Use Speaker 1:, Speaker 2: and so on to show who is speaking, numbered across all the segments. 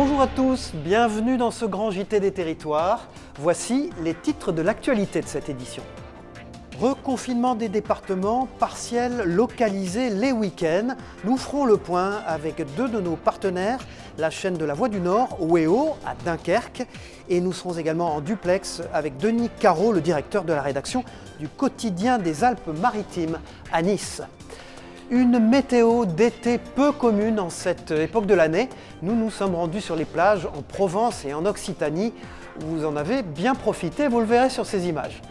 Speaker 1: Bonjour à tous, bienvenue dans ce grand JT des territoires. Voici les titres de l'actualité de cette édition. Reconfinement des départements, partiel localisé les week-ends. Nous ferons le point avec deux de nos partenaires, la chaîne de la Voix du Nord, WEO, à Dunkerque. Et nous serons également en duplex avec Denis Carreau, le directeur de la rédaction du Quotidien des Alpes-Maritimes à Nice. Une météo d'été peu commune en cette époque de l'année. Nous nous sommes rendus sur les plages en Provence et en Occitanie. Vous en avez bien profité, vous le verrez sur ces images.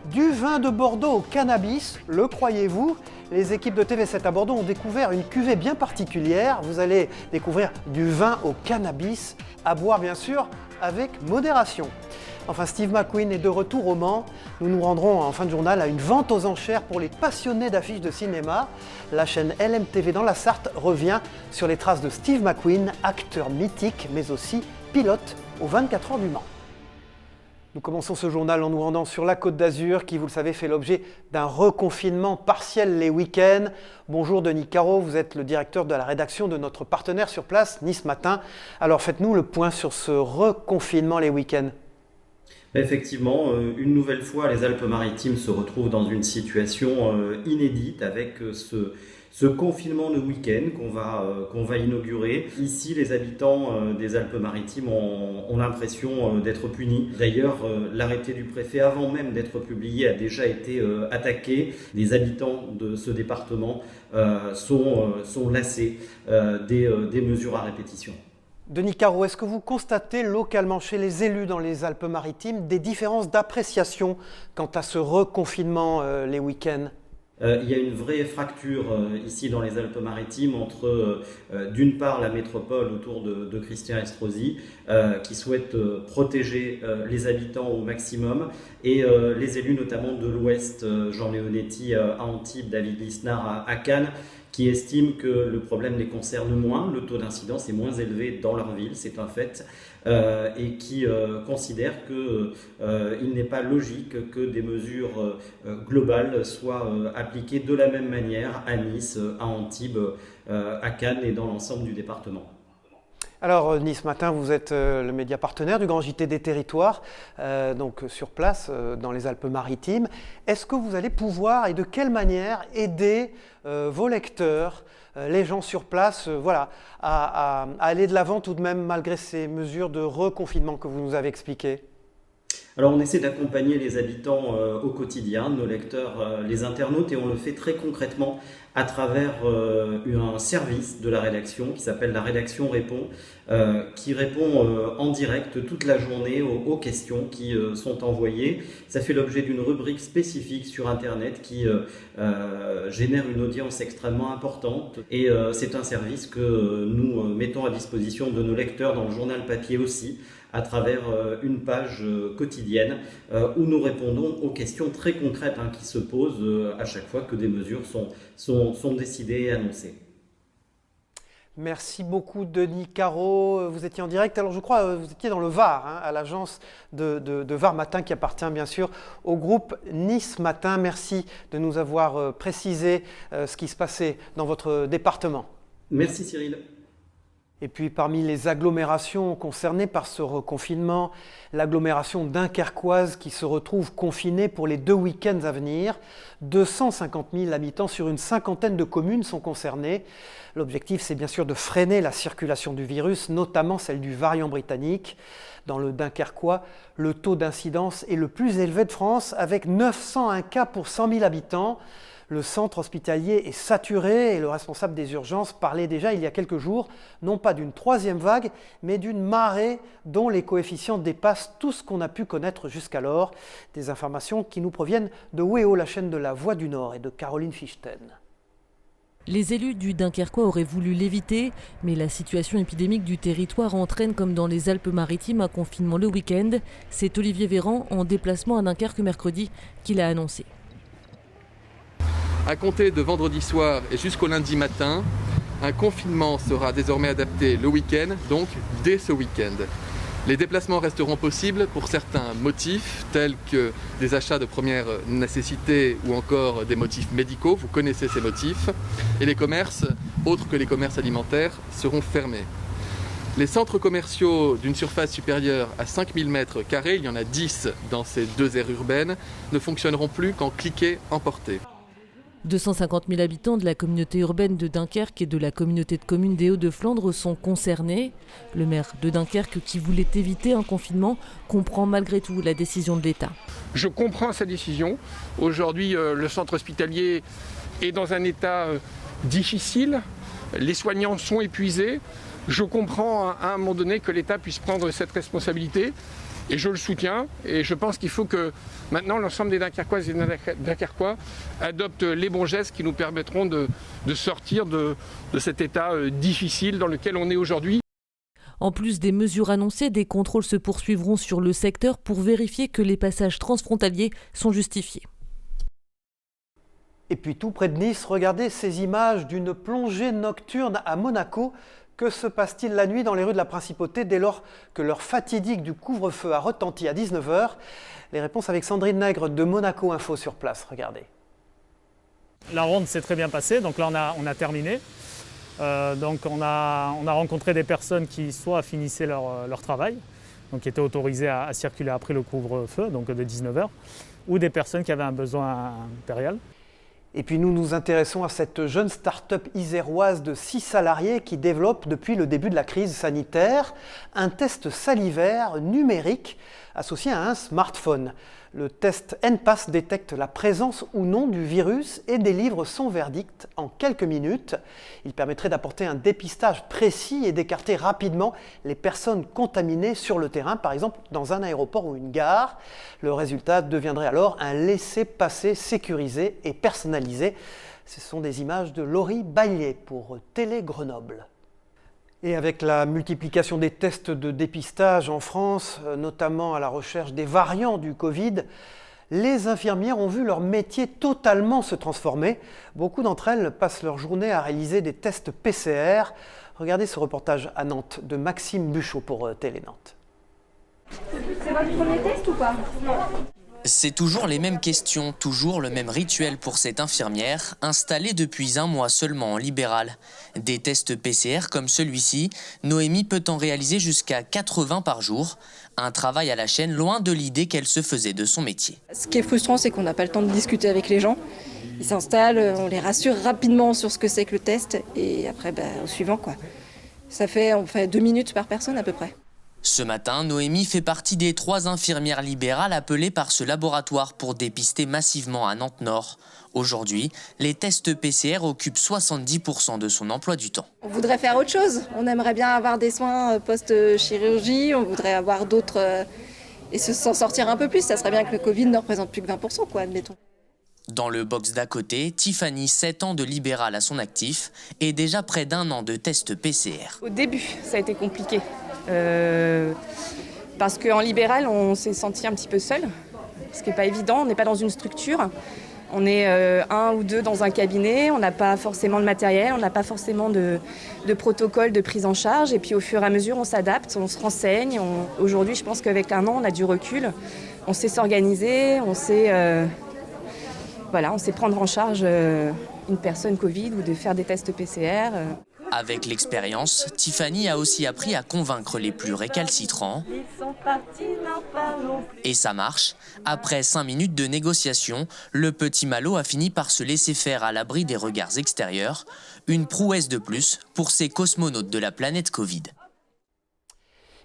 Speaker 1: Du vin de Bordeaux au cannabis, le croyez-vous? Les équipes de TV7 à Bordeaux ont découvert une cuvée bien particulière. Vous allez découvrir du vin au cannabis, à boire bien sûr avec modération. Enfin, Steve McQueen est de retour au Mans. Nous nous rendrons en fin de journal à une vente aux enchères pour les passionnés d'affiches de cinéma. La chaîne LMTV dans la Sarthe revient sur les traces de Steve McQueen, acteur mythique mais aussi pilote aux 24 heures du Mans. Nous commençons ce journal en nous rendant sur la Côte d'Azur qui, vous le savez, fait l'objet d'un reconfinement partiel les week-ends. Bonjour Denis Carreau, vous êtes le directeur de la rédaction de notre partenaire sur place, Nice Matin. Alors faites-nous le point sur ce reconfinement les week-ends.
Speaker 2: Effectivement, une nouvelle fois, les Alpes-Maritimes se retrouvent dans une situation inédite avec ce confinement de week-end qu'on va inaugurer. Ici, les habitants des Alpes-Maritimes ont l'impression d'être punis. D'ailleurs, l'arrêté du préfet, avant même d'être publié, a déjà été attaqué. Les habitants de ce département sont lassés des mesures à répétition.
Speaker 1: Denis Carreau, est-ce que vous constatez localement chez les élus dans les Alpes-Maritimes des différences d'appréciation quant à ce reconfinement les week-ends ?
Speaker 2: Il y a une vraie fracture ici dans les Alpes-Maritimes entre d'une part la métropole autour de Christian Estrosi qui souhaite protéger les habitants au maximum et les élus notamment de l'Ouest, Jean Leonetti à Antibes, David Lisnard à Cannes, qui estiment que le problème les concerne moins, le taux d'incidence est moins élevé dans leur ville, c'est un fait, et qui considèrent qu'il n'est pas logique que des mesures globales soient appliquées de la même manière à Nice, à Antibes, à Cannes et dans l'ensemble du département.
Speaker 1: Alors Nice Matin, vous êtes le média partenaire du Grand JT des territoires, donc sur place dans les Alpes-Maritimes. Est-ce que vous allez pouvoir et de quelle manière aider vos lecteurs, les gens sur place, à aller de l'avant tout de même malgré ces mesures de reconfinement que vous nous avez expliquées ?
Speaker 2: Alors on essaie d'accompagner les habitants au quotidien, nos lecteurs, les internautes, et on le fait très concrètement à travers un service de la rédaction qui s'appelle la rédaction répond, qui répond en direct toute la journée aux questions qui sont envoyées. Ça fait l'objet d'une rubrique spécifique sur Internet qui génère une audience extrêmement importante, et c'est un service que nous mettons à disposition de nos lecteurs dans le journal papier aussi, à travers une page quotidienne où nous répondons aux questions très concrètes qui se posent à chaque fois que des mesures sont décidées et annoncées.
Speaker 1: Merci beaucoup Denis Carreau, vous étiez en direct, alors je crois vous étiez dans le Var, à l'agence de Var Matin qui appartient bien sûr au groupe Nice Matin. Merci de nous avoir précisé ce qui se passait dans votre département.
Speaker 2: Merci Cyril.
Speaker 1: Et puis parmi les agglomérations concernées par ce reconfinement, l'agglomération dunkerquoise qui se retrouve confinée pour les 2 week-ends à venir. 250 000 habitants sur une cinquantaine de communes sont concernés. L'objectif, c'est bien sûr de freiner la circulation du virus, notamment celle du variant britannique. Dans le Dunkerquois, le taux d'incidence est le plus élevé de France avec 901 cas pour 100 000 habitants. Le centre hospitalier est saturé et le responsable des urgences parlait déjà il y a quelques jours, non pas d'une 3e vague, mais d'une marée dont les coefficients dépassent tout ce qu'on a pu connaître jusqu'alors. Des informations qui nous proviennent de WEO, la chaîne de la Voix du Nord, et de Caroline Fichten.
Speaker 3: Les élus du Dunkerquois auraient voulu l'éviter, mais la situation épidémique du territoire entraîne, comme dans les Alpes-Maritimes, un confinement le week-end. C'est Olivier Véran, en déplacement à Dunkerque mercredi, qui l'a annoncé.
Speaker 4: À compter de vendredi soir et jusqu'au lundi matin, un confinement sera désormais adapté le week-end, donc dès ce week-end. Les déplacements resteront possibles pour certains motifs, tels que des achats de première nécessité ou encore des motifs médicaux, vous connaissez ces motifs, et les commerces, autres que les commerces alimentaires, seront fermés. Les centres commerciaux d'une surface supérieure à 5000 m², il y en a 10 dans ces 2 aires urbaines, ne fonctionneront plus qu'en cliquet emporté.
Speaker 3: 250 000 habitants de la communauté urbaine de Dunkerque et de la communauté de communes des Hauts-de-Flandre sont concernés. Le maire de Dunkerque, qui voulait éviter un confinement, comprend malgré tout la décision de l'État.
Speaker 5: Je comprends sa décision. Aujourd'hui, le centre hospitalier est dans un état difficile. Les soignants sont épuisés. Je comprends à un moment donné que l'État puisse prendre cette responsabilité. Et je le soutiens, et je pense qu'il faut que maintenant l'ensemble des Dunkerquoises et des Dunkerquois adoptent les bons gestes qui nous permettront de sortir de cet état difficile dans lequel on est aujourd'hui.
Speaker 3: En plus des mesures annoncées, des contrôles se poursuivront sur le secteur pour vérifier que les passages transfrontaliers sont justifiés.
Speaker 1: Et puis tout près de Nice, regardez ces images d'une plongée nocturne à Monaco. Que se passe-t-il la nuit dans les rues de la Principauté dès lors que l'heure fatidique du couvre-feu a retenti à 19 h? Les réponses avec Sandrine Nègre de Monaco Info sur place, regardez.
Speaker 6: La ronde s'est très bien passée, donc là on a terminé. Donc on a rencontré des personnes qui soit finissaient leur travail, donc qui étaient autorisées à circuler après le couvre-feu, donc de 19 h, ou des personnes qui avaient un besoin impérial.
Speaker 1: Et puis nous nous intéressons à cette jeune start-up iséroise de 6 salariés qui développe depuis le début de la crise sanitaire un test salivaire numérique associé à un smartphone. Le test NPass détecte la présence ou non du virus et délivre son verdict en quelques minutes. Il permettrait d'apporter un dépistage précis et d'écarter rapidement les personnes contaminées sur le terrain, par exemple dans un aéroport ou une gare. Le résultat deviendrait alors un laissez-passer sécurisé et personnalisé. Ce sont des images de Laurie Baillier pour Télé Grenoble. Et avec la multiplication des tests de dépistage en France, notamment à la recherche des variants du Covid, les infirmières ont vu leur métier totalement se transformer. Beaucoup d'entre elles passent leur journée à réaliser des tests PCR. Regardez ce reportage à Nantes de Maxime Buchot pour Télé Nantes.
Speaker 7: C'est votre premier test ou pas?
Speaker 8: C'est toujours les mêmes questions, toujours le même rituel pour cette infirmière, installée depuis 1 mois seulement en libéral. Des tests PCR comme celui-ci, Noémie peut en réaliser jusqu'à 80 par jour. Un travail à la chaîne loin de l'idée qu'elle se faisait de son métier.
Speaker 7: Ce qui est frustrant, c'est qu'on n'a pas le temps de discuter avec les gens. Ils s'installent, on les rassure rapidement sur ce que c'est que le test et après au suivant quoi. On fait 2 minutes par personne à peu près.
Speaker 8: Ce matin, Noémie fait partie des 3 infirmières libérales appelées par ce laboratoire pour dépister massivement à Nantes-Nord. Aujourd'hui, les tests PCR occupent 70% de son emploi du temps.
Speaker 7: On voudrait faire autre chose. On aimerait bien avoir des soins post-chirurgie, on voudrait avoir d'autres... et s'en sortir un peu plus. Ça serait bien que le Covid ne représente plus que 20%, quoi, admettons.
Speaker 8: Dans le box d'à côté, Tiffany, 7 ans de libéral à son actif, et déjà près d'1 an de tests PCR.
Speaker 9: Au début, ça a été compliqué. Parce qu'en libéral, on s'est senti un petit peu seul, ce qui n'est pas évident, on n'est pas dans une structure, on est 1 ou 2 dans un cabinet, on n'a pas forcément de matériel, on n'a pas forcément de protocole de prise en charge, et puis au fur et à mesure on s'adapte, on se renseigne. Aujourd'hui, je pense qu'avec 1 an, on a du recul, on sait s'organiser, on sait prendre en charge une personne Covid ou de faire des tests PCR.
Speaker 8: Avec l'expérience, Tiffany a aussi appris à convaincre les plus récalcitrants. Et ça marche. Après 5 minutes de négociation, le petit Malo a fini par se laisser faire à l'abri des regards extérieurs. Une prouesse de plus pour ces cosmonautes de la planète Covid.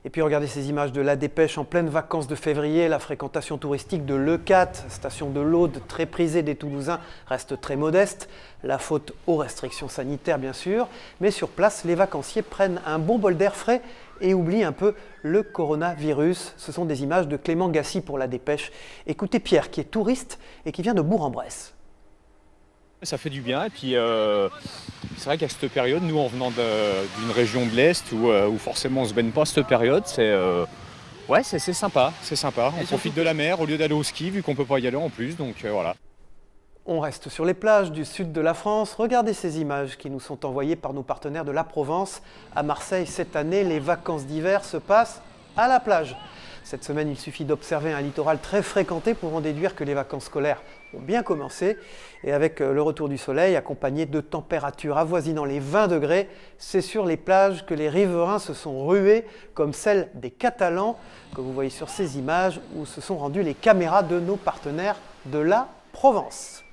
Speaker 1: Et puis regardez ces images de La Dépêche en pleine vacances de février. La fréquentation touristique de Leucate, station de l'Aude très prisée des Toulousains, reste très modeste. La faute aux restrictions sanitaires bien sûr. Mais sur place, les vacanciers prennent un bon bol d'air frais et oublient un peu le coronavirus. Ce sont des images de Clément Gassi pour La Dépêche. Écoutez Pierre qui est touriste et qui vient de Bourg-en-Bresse.
Speaker 10: Ça fait du bien et puis c'est vrai qu'à cette période, nous en venant d'une région de l'Est où forcément on ne se baigne pas cette période, c'est sympa, c'est sympa. On profite de la mer au lieu d'aller au ski vu qu'on ne peut pas y aller en plus, donc voilà.
Speaker 1: On reste sur les plages du sud de la France. Regardez ces images qui nous sont envoyées par nos partenaires de la Provence. À Marseille cette année, les vacances d'hiver se passent à la plage. Cette semaine, il suffit d'observer un littoral très fréquenté pour en déduire que les vacances scolaires ont bien commencé. Et avec le retour du soleil, accompagné de températures avoisinant les 20 degrés, c'est sur les plages que les riverains se sont rués, comme celle des Catalans, que vous voyez sur ces images, où se sont rendues les caméras de nos partenaires de la Provence.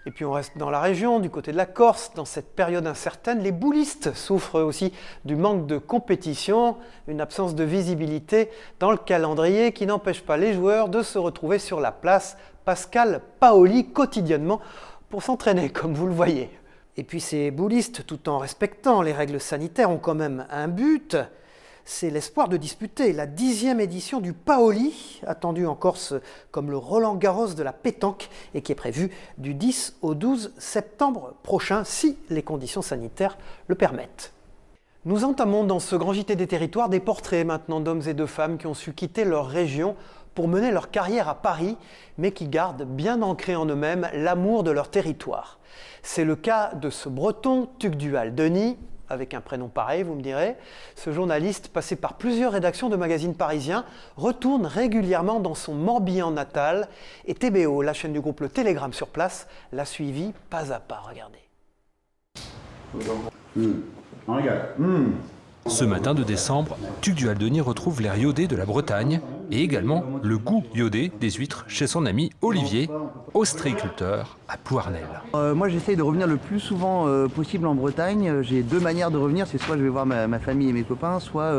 Speaker 1: Et puis on reste dans la région, du côté de la Corse. Dans cette période incertaine, les boulistes souffrent aussi du manque de compétition, une absence de visibilité dans le calendrier qui n'empêche pas les joueurs de se retrouver sur la place Pascal Paoli quotidiennement pour s'entraîner, comme vous le voyez. Et puis ces boulistes, tout en respectant les règles sanitaires, ont quand même un but. C'est l'espoir de disputer la 10e édition du Paoli, attendu en Corse comme le Roland-Garros de la pétanque et qui est prévu du 10 au 12 septembre prochain, si les conditions sanitaires le permettent. Nous entamons dans ce grand JT des territoires des portraits maintenant d'hommes et de femmes qui ont su quitter leur région pour mener leur carrière à Paris, mais qui gardent bien ancré en eux-mêmes l'amour de leur territoire. C'est le cas de ce Breton, Tugdual Denis, avec un prénom pareil, vous me direz. Ce journaliste, passé par plusieurs rédactions de magazines parisiens, retourne régulièrement dans son Morbihan natal. Et TBO, la chaîne du groupe Le Télégramme sur place, l'a suivi pas à pas. Regardez.
Speaker 11: Ce matin de décembre, Tugdual Denis retrouve l'air iodé de la Bretagne et également le goût iodé des huîtres chez son ami Olivier, ostréiculteur à Plouarnel.
Speaker 12: Moi j'essaye de revenir le plus souvent possible en Bretagne. J'ai deux manières de revenir, c'est soit je vais voir ma famille et mes copains, soit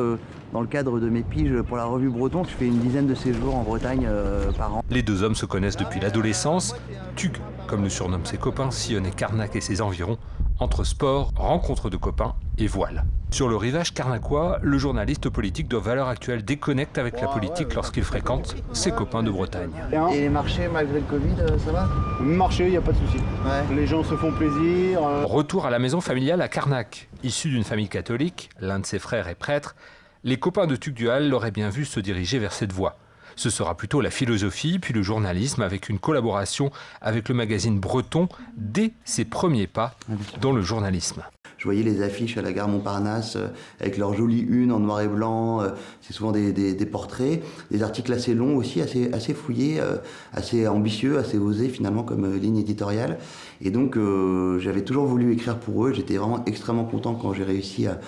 Speaker 12: dans le cadre de mes piges pour la revue Breton, je fais une dizaine de séjours en Bretagne par an.
Speaker 11: Les deux hommes se connaissent depuis l'adolescence. Tug, comme le surnomment ses copains, sillonnait Carnac et ses environs entre sport, rencontres de copains et voile. Sur le rivage carnacois, le journaliste politique de Valeurs Actuelles déconnecte avec la politique lorsqu'il fréquente ses copains de Bretagne.
Speaker 12: Et les marchés, malgré le Covid, ça va ?
Speaker 13: Marché, il n'y a pas de souci.
Speaker 12: Ouais.
Speaker 13: Les gens se font plaisir.
Speaker 11: Retour à la maison familiale à Carnac. Issu d'une famille catholique, l'un de ses frères est prêtre, les copains de Tugdual l'auraient bien vu se diriger vers cette voie. Ce sera plutôt la philosophie, puis le journalisme, avec une collaboration avec le magazine Breton dès ses premiers pas dans le journalisme.
Speaker 12: Je voyais les affiches à la gare Montparnasse avec leurs jolies unes en noir et blanc. C'est souvent des portraits, des articles assez longs aussi, assez fouillés, assez ambitieux, assez osés finalement comme ligne éditoriale. Et donc j'avais toujours voulu écrire pour eux. J'étais vraiment extrêmement content quand j'ai réussi à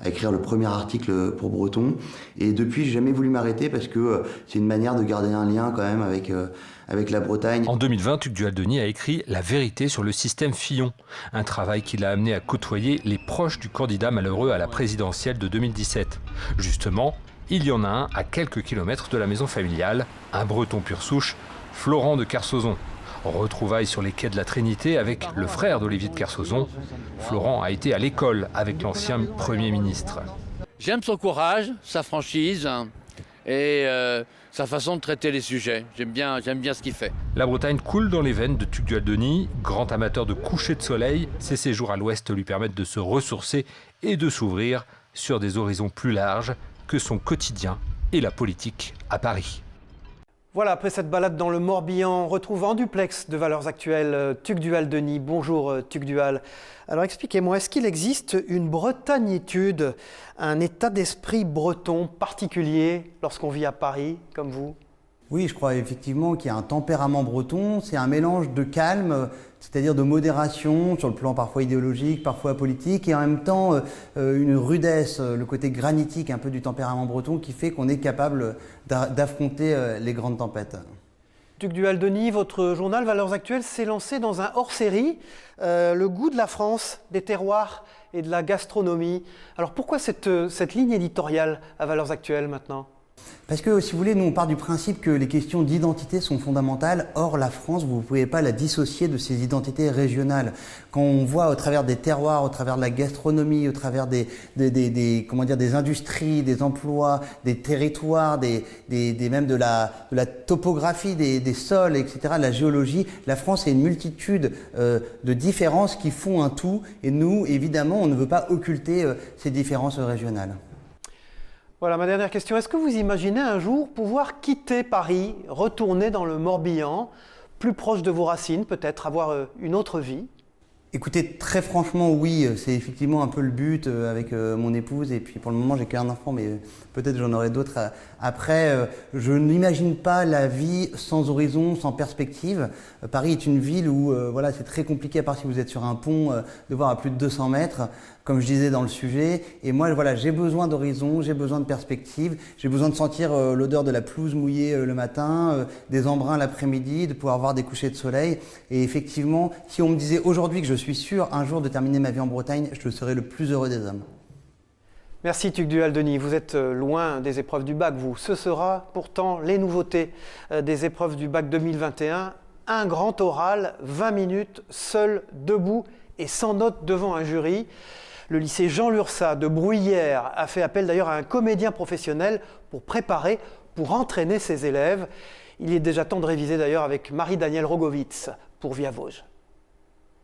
Speaker 12: écrire le premier article pour Breton. Et depuis, j'ai jamais voulu m'arrêter parce que c'est une manière de garder un lien quand même avec la Bretagne.
Speaker 11: En 2020, Tugdual Denis a écrit La vérité sur le système Fillon, un travail qui l'a amené à côtoyer les proches du candidat malheureux à la présidentielle de 2017. Justement, il y en a un à quelques kilomètres de la maison familiale, un Breton pur souche, Florent de Kersozon. Retrouvailles sur les quais de la Trinité avec le frère d'Olivier de Kersozon. Florent a été à l'école avec l'ancien Premier ministre.
Speaker 14: J'aime son courage, sa franchise et sa façon de traiter les sujets. J'aime bien ce qu'il fait.
Speaker 11: La Bretagne coule dans les veines de Tugdual Denis. Grand amateur de coucher de soleil, ses séjours à l'ouest lui permettent de se ressourcer et de s'ouvrir sur des horizons plus larges que son quotidien et la politique à Paris.
Speaker 1: Voilà, après cette balade dans le Morbihan, on retrouve en duplex de Valeurs Actuelles Tugdual Denis. Bonjour Tugdual. Alors expliquez-moi, est-ce qu'il existe une bretagnitude, un état d'esprit breton particulier lorsqu'on vit à Paris, comme vous ?
Speaker 12: Oui, je crois effectivement qu'il y a un tempérament breton, c'est un mélange de calme, c'est-à-dire de modération sur le plan parfois idéologique, parfois politique, et en même temps une rudesse, le côté granitique un peu du tempérament breton qui fait qu'on est capable d'affronter les grandes tempêtes.
Speaker 1: Tugdual Denis, votre journal Valeurs Actuelles s'est lancé dans un hors-série, le goût de la France, des terroirs et de la gastronomie. Alors pourquoi cette ligne éditoriale à Valeurs Actuelles maintenant ?
Speaker 12: Parce que, si vous voulez, nous on part du principe que les questions d'identité sont fondamentales. Or, la France, vous ne pouvez pas la dissocier de ses identités régionales. Quand on voit au travers des terroirs, au travers de la gastronomie, au travers des industries, des emplois, des territoires, même de la topographie des sols, etc., la géologie, la France est une multitude de différences qui font un tout. Et nous, évidemment, on ne veut pas occulter ces différences régionales.
Speaker 1: Voilà ma dernière question. Est-ce que vous imaginez un jour pouvoir quitter Paris, retourner dans le Morbihan, plus proche de vos racines, peut-être avoir une autre vie ?
Speaker 12: Écoutez, très franchement, oui, c'est effectivement un peu le but avec mon épouse. Et puis pour le moment, j'ai qu'un enfant, mais peut-être j'en aurai d'autres après. Je n'imagine pas la vie sans horizon, sans perspective. Paris est une ville où voilà, c'est très compliqué, à part si vous êtes sur un pont, de voir à plus de 200 mètres, comme je disais dans le sujet. Et moi, voilà, j'ai besoin d'horizon, j'ai besoin de perspective, j'ai besoin de sentir l'odeur de la pelouse mouillée le matin, des embruns l'après-midi, de pouvoir voir des couchers de soleil. Et effectivement, si on me disait aujourd'hui que je suis sûr un jour de terminer ma vie en Bretagne, je serais le plus heureux des hommes.
Speaker 1: Merci Tugdual-Denis, vous êtes loin des épreuves du bac, vous. Ce sera pourtant les nouveautés des épreuves du bac 2021. Un grand oral, 20 minutes, seul, debout et sans note devant un jury. Le lycée Jean Lurçat de Bruyères a fait appel d'ailleurs à un comédien professionnel pour préparer, pour entraîner ses élèves. Il est déjà temps de réviser d'ailleurs avec Marie-Danielle Rogovitz pour Via Vosges.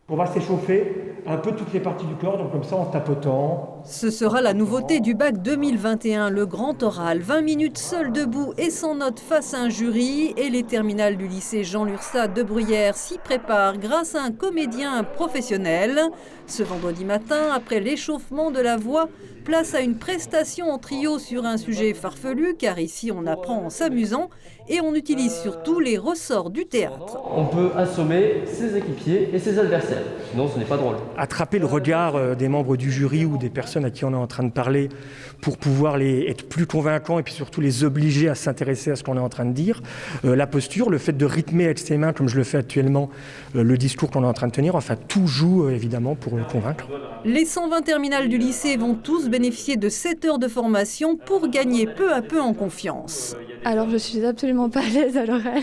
Speaker 15: On va s'échauffer un peu toutes les parties du corps, donc comme ça en tapotant.
Speaker 16: Ce sera la nouveauté du bac 2021, le grand oral. 20 minutes seul debout et sans note face à un jury. Et les terminales du lycée Jean Lurçat de Bruyères s'y préparent grâce à un comédien professionnel. Ce vendredi matin, après l'échauffement de la voix, place à une prestation en trio sur un sujet farfelu, car ici on apprend en s'amusant et on utilise surtout les ressorts du théâtre.
Speaker 17: On peut assommer ses équipiers et ses adversaires, sinon ce n'est pas drôle.
Speaker 15: Attraper le regard des membres du jury ou des personnes à qui on est en train de parler pour pouvoir être plus convaincants et puis surtout les obliger à s'intéresser à ce qu'on est en train de dire. La posture, le fait de rythmer avec ses mains comme je le fais actuellement, le discours qu'on est en train de tenir, enfin tout joue évidemment pour convaincre.
Speaker 16: Les 120 terminales du lycée vont tous bénéficier de 7 heures de formation pour gagner peu à peu en confiance.
Speaker 18: Alors je suis absolument pas à l'aise à l'oral.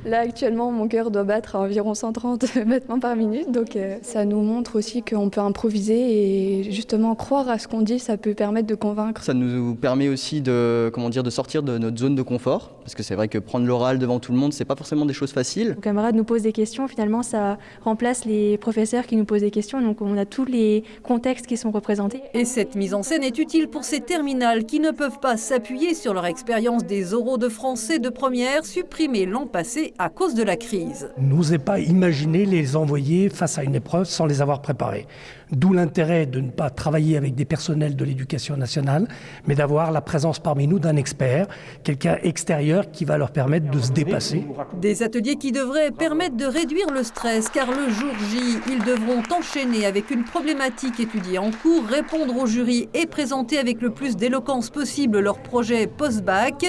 Speaker 18: Là actuellement mon cœur doit battre à environ 130 battements par minute. Donc ça nous montre aussi qu'on peut improviser et justement croire à ce qu'on dit, ça peut permettre de convaincre.
Speaker 19: Ça nous permet aussi de sortir de notre zone de confort. Parce que c'est vrai que prendre l'oral devant tout le monde, c'est pas forcément des choses faciles.
Speaker 18: Nos camarades nous posent des questions, finalement ça remplace les professeurs qui nous posent des questions. Donc on a tous les contextes qui sont représentés.
Speaker 16: Et cette mise en scène est utile pour ces terminales qui ne peuvent pas s'appuyer sur leur expérience des oraux de français de première supprimés l'an passé à cause de la crise.
Speaker 15: N'osez pas imaginer les envoyer face à une épreuve sans les avoir préparés. D'où l'intérêt de ne pas travailler avec des personnels de l'éducation nationale, mais d'avoir la présence parmi nous d'un expert, quelqu'un extérieur qui va leur permettre de se dépasser.
Speaker 16: Des ateliers qui devraient permettre de réduire le stress, car le jour J, ils devront enchaîner avec une problématique étudiée en cours, répondre au jury et présenter avec le plus d'éloquence possible leur projet post-bac.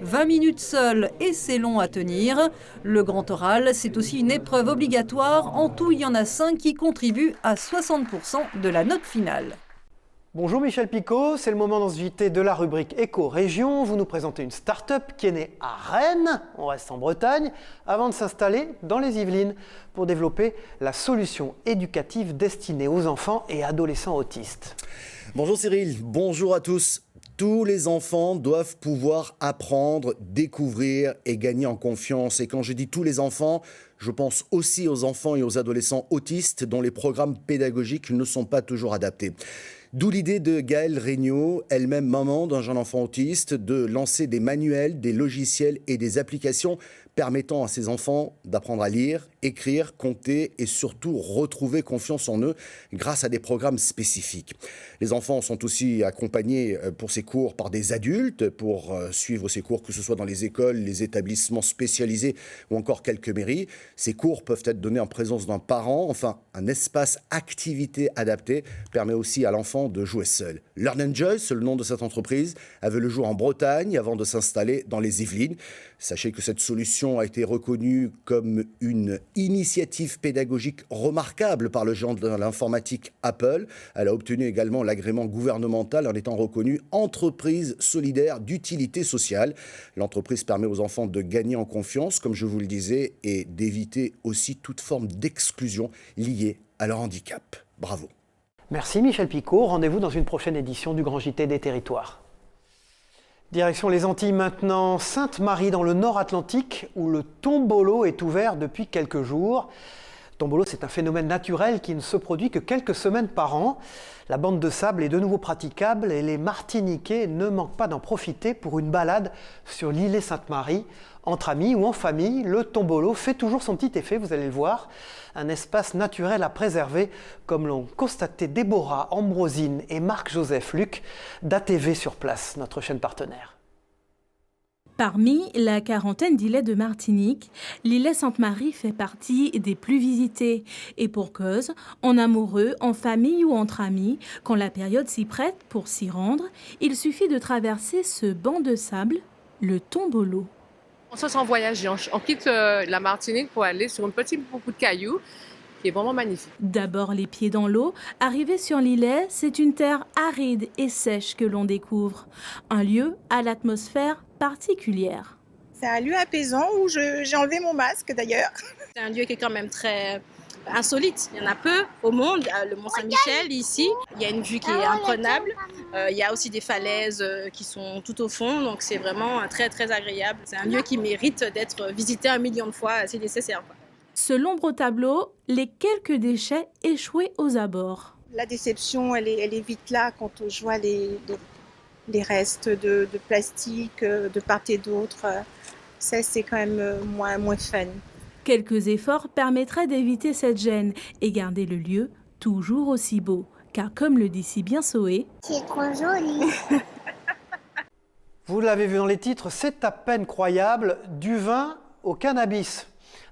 Speaker 16: 20 minutes seules et c'est long à tenir. Le grand oral, c'est aussi une épreuve obligatoire. En tout, il y en a 5 qui contribuent à 60% de la note finale.
Speaker 1: Bonjour Michel Picot, c'est le moment dans ce JT de la rubrique Éco-Région. Vous nous présentez une start-up qui est née à Rennes, on reste en Bretagne, avant de s'installer dans les Yvelines pour développer la solution éducative destinée aux enfants et adolescents autistes.
Speaker 20: Bonjour Cyril, bonjour à tous. Tous les enfants doivent pouvoir apprendre, découvrir et gagner en confiance. Et quand je dis tous les enfants, je pense aussi aux enfants et aux adolescents autistes dont les programmes pédagogiques ne sont pas toujours adaptés. D'où l'idée de Gaëlle Regnault, elle-même maman d'un jeune enfant autiste, de lancer des manuels, des logiciels et des applications permettant à ces enfants d'apprendre à lire, écrire, compter et surtout retrouver confiance en eux grâce à des programmes spécifiques. Les enfants sont aussi accompagnés pour ces cours par des adultes pour suivre ces cours, que ce soit dans les écoles, les établissements spécialisés ou encore quelques mairies. Ces cours peuvent être donnés en présence d'un parent. Enfin, un espace activité adapté permet aussi à l'enfant de jouer seul. Learn & Joy, c'est le nom de cette entreprise, avait le jour en Bretagne avant de s'installer dans les Yvelines. Sachez que cette solution a été reconnue comme une initiative pédagogique remarquable par le géant de l'informatique Apple. Elle a obtenu également l'agrément gouvernemental en étant reconnue entreprise solidaire d'utilité sociale. L'entreprise permet aux enfants de gagner en confiance, comme je vous le disais, et d'éviter aussi toute forme d'exclusion liée à leur handicap. Bravo.
Speaker 1: Merci Michel Picot, rendez-vous dans une prochaine édition du Grand JT des Territoires. Direction les Antilles maintenant, Sainte-Marie dans le Nord Atlantique où le tombolo est ouvert depuis quelques jours. Tombolo, c'est un phénomène naturel qui ne se produit que quelques semaines par an. La bande de sable est de nouveau praticable et les Martiniquais ne manquent pas d'en profiter pour une balade sur l'îlet Sainte-Marie. Entre amis ou en famille, le tombolo fait toujours son petit effet, vous allez le voir. Un espace naturel à préserver, comme l'ont constaté Déborah Ambrosine et Marc-Joseph Luc d'ATV sur place, notre chaîne partenaire.
Speaker 21: Parmi la quarantaine d'îlets de Martinique, l'îlet Sainte-Marie fait partie des plus visités. Et pour cause, en amoureux, en famille ou entre amis, quand la période s'y prête pour s'y rendre, il suffit de traverser ce banc de sable, le tombolo.
Speaker 22: On se sent voyager, on quitte la Martinique pour aller sur un petit bout de cailloux qui est vraiment magnifique.
Speaker 21: D'abord les pieds dans l'eau, arrivé sur l'îlet, c'est une terre aride et sèche que l'on découvre. Un lieu à l'atmosphère particulière.
Speaker 23: C'est un lieu apaisant où j'ai enlevé mon masque d'ailleurs.
Speaker 24: C'est un lieu qui est quand même très insolite. Il y en a peu au monde. Le Mont Saint-Michel ici, il y a une vue qui est imprenable. Il y a aussi des falaises qui sont tout au fond, donc c'est vraiment très très agréable. C'est un lieu qui mérite d'être visité 1 million de fois si nécessaire.
Speaker 21: Selon l'ombre au tableau, les quelques déchets échoués aux abords.
Speaker 23: La déception, elle est vite là quand je vois les restes de plastique de part et d'autre. Ça, c'est quand même moins fun.
Speaker 21: Quelques efforts permettraient d'éviter cette gêne et garder le lieu toujours aussi beau. Car comme le dit si bien Soé,
Speaker 23: c'est trop joli.
Speaker 1: Vous l'avez vu dans les titres, c'est à peine croyable, du vin au cannabis.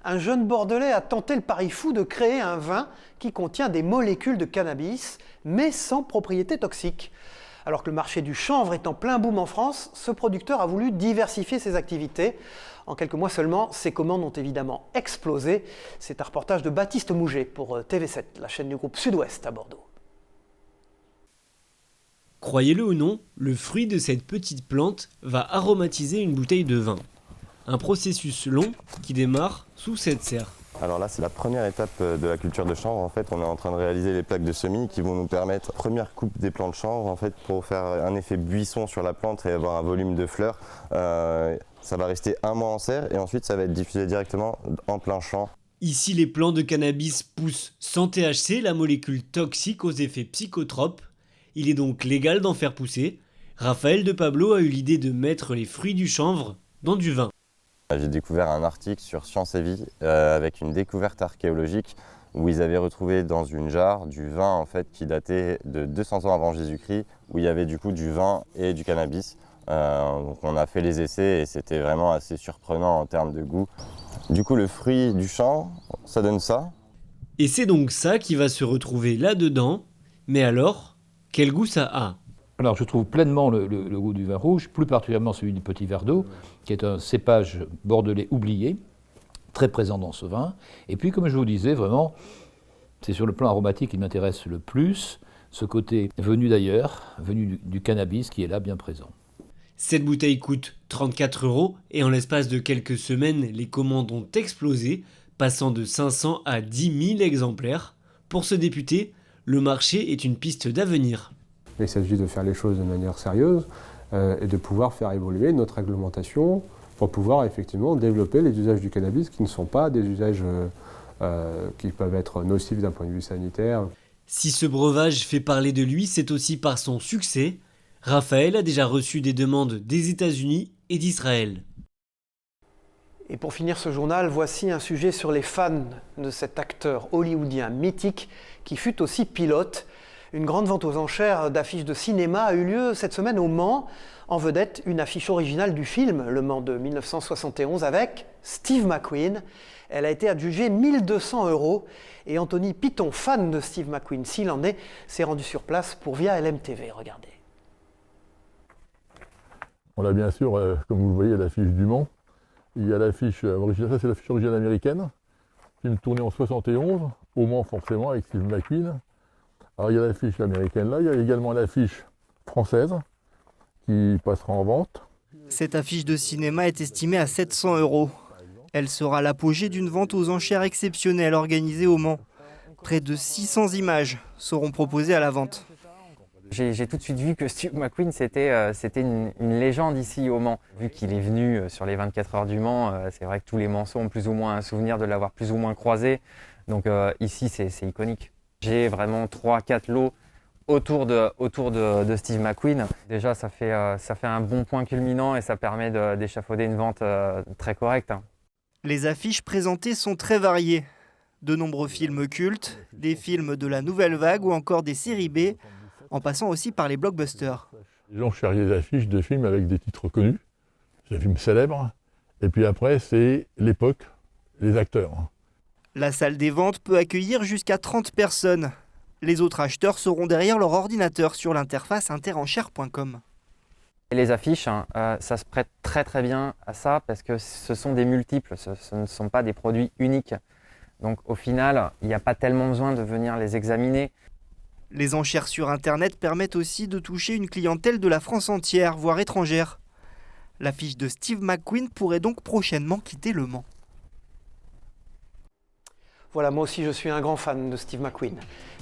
Speaker 1: Un jeune Bordelais a tenté le pari fou de créer un vin qui contient des molécules de cannabis, mais sans propriétés toxiques. Alors que le marché du chanvre est en plein boom en France, ce producteur a voulu diversifier ses activités. En quelques mois seulement, ses commandes ont évidemment explosé. C'est un reportage de Baptiste Mouget pour TV7, la chaîne du groupe Sud-Ouest à Bordeaux.
Speaker 25: Croyez-le ou non, le fruit de cette petite plante va aromatiser une bouteille de vin. Un processus long qui démarre sous cette serre.
Speaker 26: Alors là, c'est la première étape de la culture de chanvre. En fait, on est en train de réaliser les plaques de semis qui vont nous permettre, première coupe des plants de chanvre, en fait, pour faire un effet buisson sur la plante et avoir un volume de fleurs. Ça va rester 1 mois en serre et ensuite ça va être diffusé directement en plein champ.
Speaker 25: Ici, les plants de cannabis poussent sans THC, la molécule toxique aux effets psychotropes. Il est donc légal d'en faire pousser. Raphaël de Pablo a eu l'idée de mettre les fruits du chanvre dans du vin.
Speaker 26: J'ai découvert un article sur Science et Vie avec une découverte archéologique où ils avaient retrouvé dans une jarre du vin en fait, qui datait de 200 ans avant Jésus-Christ, où il y avait du coup du vin et du cannabis. Donc on a fait les essais et c'était vraiment assez surprenant en termes de goût. Du coup le fruit du champ, ça donne ça.
Speaker 25: Et c'est donc ça qui va se retrouver là-dedans. Mais alors, quel goût ça a ?
Speaker 27: Alors je trouve pleinement le goût du vin rouge, plus particulièrement celui du petit verre d'eau, qui est un cépage bordelais oublié, très présent dans ce vin. Et puis comme je vous disais, vraiment, c'est sur le plan aromatique qui m'intéresse le plus, ce côté venu d'ailleurs, venu du cannabis qui est là bien présent.
Speaker 25: Cette bouteille coûte 34 € et en l'espace de quelques semaines, les commandes ont explosé, passant de 500 à 10 000 exemplaires. Pour ce député, le marché est une piste d'avenir.
Speaker 28: Il s'agit de faire les choses de manière sérieuse et de pouvoir faire évoluer notre réglementation pour pouvoir effectivement développer les usages du cannabis qui ne sont pas des usages qui peuvent être nocifs d'un point de vue sanitaire.
Speaker 25: Si ce breuvage fait parler de lui, c'est aussi par son succès. Raphaël a déjà reçu des demandes des États-Unis et d'Israël.
Speaker 1: Et pour finir ce journal, voici un sujet sur les fans de cet acteur hollywoodien mythique qui fut aussi pilote. Une grande vente aux enchères d'affiches de cinéma a eu lieu cette semaine au Mans. En vedette, une affiche originale du film Le Mans de 1971 avec Steve McQueen. Elle a été adjugée 1 200 € et Anthony Piton, fan de Steve McQueen, s'il en est, s'est rendu sur place pour Via LMTV. Regardez.
Speaker 29: On a bien sûr, comme vous le voyez, l'affiche du Mans. Il y a l'affiche originale, ça c'est l'affiche originale américaine. Film tourné en 71, au Mans forcément avec Steve McQueen. Alors il y a l'affiche américaine là, il y a également l'affiche française qui passera en vente.
Speaker 30: Cette affiche de cinéma est estimée à 700 €. Elle sera l'apogée d'une vente aux enchères exceptionnelle organisée au Mans. Près de 600 images seront proposées à la vente.
Speaker 31: J'ai tout de suite vu que Steve McQueen, c'était une légende ici au Mans. Vu qu'il est venu sur les 24 heures du Mans, c'est vrai que tous les Manceaux ont plus ou moins un souvenir de l'avoir plus ou moins croisé. Donc ici, c'est iconique. J'ai vraiment 3-4 lots autour de Steve McQueen. Déjà, ça fait un bon point culminant et ça permet d'échafauder une vente très correcte.
Speaker 30: Les affiches présentées sont très variées. De nombreux films cultes, des films de la nouvelle vague ou encore des séries B, en passant aussi par les blockbusters.
Speaker 29: Les gens charriaient des affiches de films avec des titres connus, des films célèbres, et puis après c'est l'époque, les acteurs.
Speaker 30: La salle des ventes peut accueillir jusqu'à 30 personnes. Les autres acheteurs seront derrière leur ordinateur sur l'interface interenchères.com.
Speaker 31: Les affiches, ça se prête très très bien à ça parce que ce sont des multiples, ce ne sont pas des produits uniques. Donc au final, il n'y a pas tellement besoin de venir les examiner.
Speaker 30: Les enchères sur Internet permettent aussi de toucher une clientèle de la France entière, voire étrangère. L'affiche de Steve McQueen pourrait donc prochainement quitter Le Mans.
Speaker 1: Voilà, moi aussi je suis un grand fan de Steve McQueen.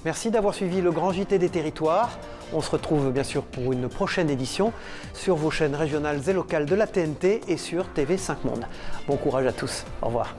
Speaker 1: Merci d'avoir suivi le Grand JT des Territoires. On se retrouve bien sûr pour une prochaine édition sur vos chaînes régionales et locales de la TNT et sur TV5 Monde. Bon courage à tous, au revoir.